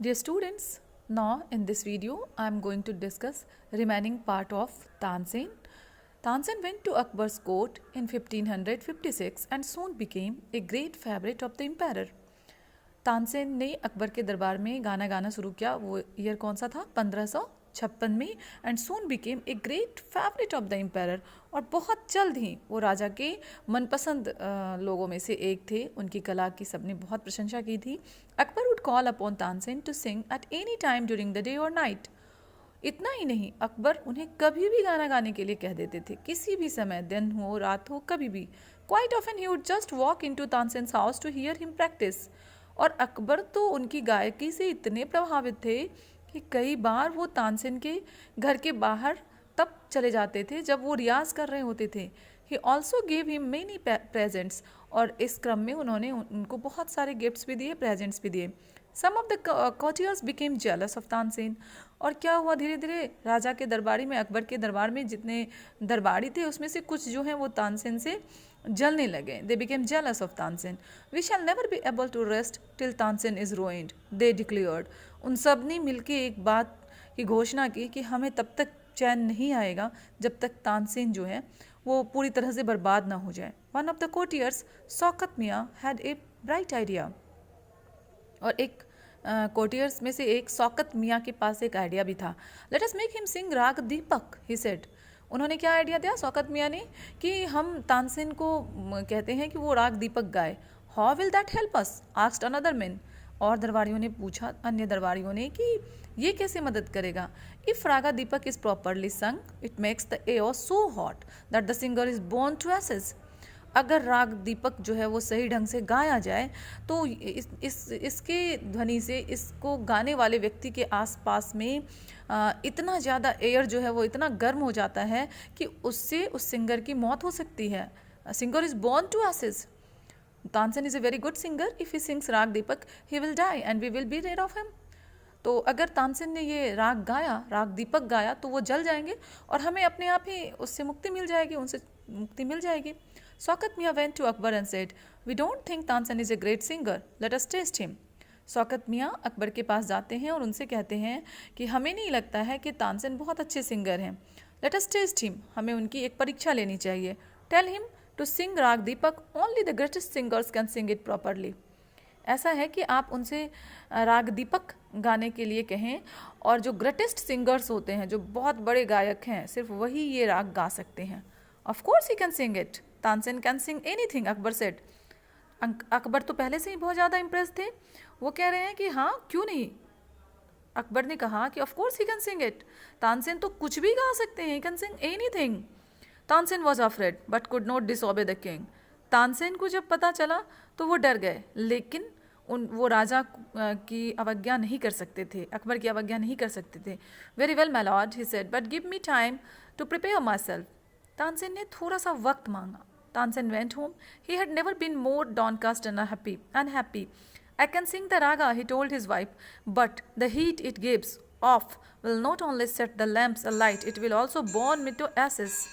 Dear students, now in this video I am going to discuss remaining part of Tansen. Tansen went to Akbar's court in 1556 and soon became a great favorite of the emperor. Tansen ने अकबर के दरबार में गाना गाना शुरू किया. वो year कौन सा था? 1556 में. And soon became a great favourite of the empire. और बहुत जल्द ही वो राजा के मनपसंद लोगों में से एक थे. उनकी कला की सबने बहुत प्रशंसा की थी. Akbar would call upon Tansen to sing at any time during the day और नाइट. इतना ही नहीं, अकबर उन्हें कभी भी गाना गाने के लिए कह देते थे, किसी भी समय, दिन हो रात हो, कभी भी. Quite often he would just walk in to Tansen's house to hear him practise. और अकबर तो उनकी गायकी से इतने प्रभावित थे कि कई बार वो तानसेन के घर के बाहर तब चले जाते थे जब वो रियाज कर रहे होते थे. He also gave him many presents. और इस क्रम में उन्होंने उनको बहुत सारे गिफ्ट्स भी दिए, प्रेजेंट्स भी दिए. Some of the courtiers became jealous of Tansen. और क्या हुआ, धीरे धीरे राजा के दरबारी में, अकबर के दरबार में जितने दरबारी थे उसमें से कुछ जो हैं वो तानसेन से जलने लगे. They became jealous of Tansen. We shall never be able to rest till Tansen is ruined, they declared. उन सब ने मिलके एक बात की घोषणा की कि हमें तब तक चैन नहीं आएगा जब तक तानसेन जो है वो पूरी तरह से बर्बाद ना हो जाए. One of the courtiers, Shaukat मियाँ, हैड ए ब्राइट आइडिया. और एक कोर्टियर्स में से एक शौकत मियाँ के पास एक आइडिया भी था. लेट अस मेक हिम सिंग राग दीपक, ही सेड. उन्होंने क्या आइडिया दिया शौकत मियाँ ने कि हम तानसेन को कहते हैं कि वो राग दीपक गाए. How will that help us, asked another man. और दरबारियों ने पूछा, अन्य दरबारियों ने, कि ये कैसे मदद करेगा. If raga Deepak is properly sung it makes the air so hot that the singer is burnt to ashes. अगर राग दीपक जो है वो सही ढंग से गाया जाए तो इसके ध्वनि से इसको गाने वाले व्यक्ति के आसपास में इतना ज़्यादा एयर जो है वो इतना गर्म हो जाता है कि उससे उस सिंगर की मौत हो सकती है. Singer is born to aces. Tansen is a very good singer. If he sings raag Deepak he will die and we will be rid of him. तो अगर तानसेन ने ये राग गाया, राग दीपक गाया, तो वो जल जाएंगे और हमें अपने आप ही उससे मुक्ति मिल जाएगी, उनसे मुक्ति मिल जाएगी. शौकत मियाँ went to Akbar and said, "We don't think Tansen is a great singer. Let us test him." Shaukat मियाँ अकबर के पास जाते हैं और उनसे कहते हैं कि हमें नहीं लगता है कि तानसेन बहुत अच्छे सिंगर हैं. Let us test him. हमें उनकी एक परीक्षा लेनी चाहिए. Tell him to sing राग दीपक. Only the greatest singers can sing it properly. ऐसा है कि आप उनसे राग दीपक गाने के लिए कहें और जो ग्रेटेस्ट सिंगर्स होते हैं, जो बहुत बड़े गायक हैं, सिर्फ वही ये राग गा सकते हैं. Of course he can sing it. Tansen can sing anything, Akbar said. Akbar तो पहले से ही बहुत ज़्यादा इम्प्रेस थे. वो कह रहे हैं कि हाँ, क्यों नहीं. अकबर ने कहा कि of course he can sing it. Tansen तो कुछ भी गा सकते हैं, he can sing anything. Tansen was afraid but could not disobey the king. Tansen को जब पता चला तो वो डर गए, लेकिन वो राजा की अवज्ञा नहीं कर सकते थे, अकबर की अवज्ञा नहीं कर सकते थे. Very well my lord, he said, but give me time to prepare myself. Tansen ने थोड़ा सा वक्त मांगा. Tansen went home. He had never been more downcast and unhappy. I can sing the raga, he told his wife, but the heat it gives off will not only set the lamps alight, it will also burn me to ashes.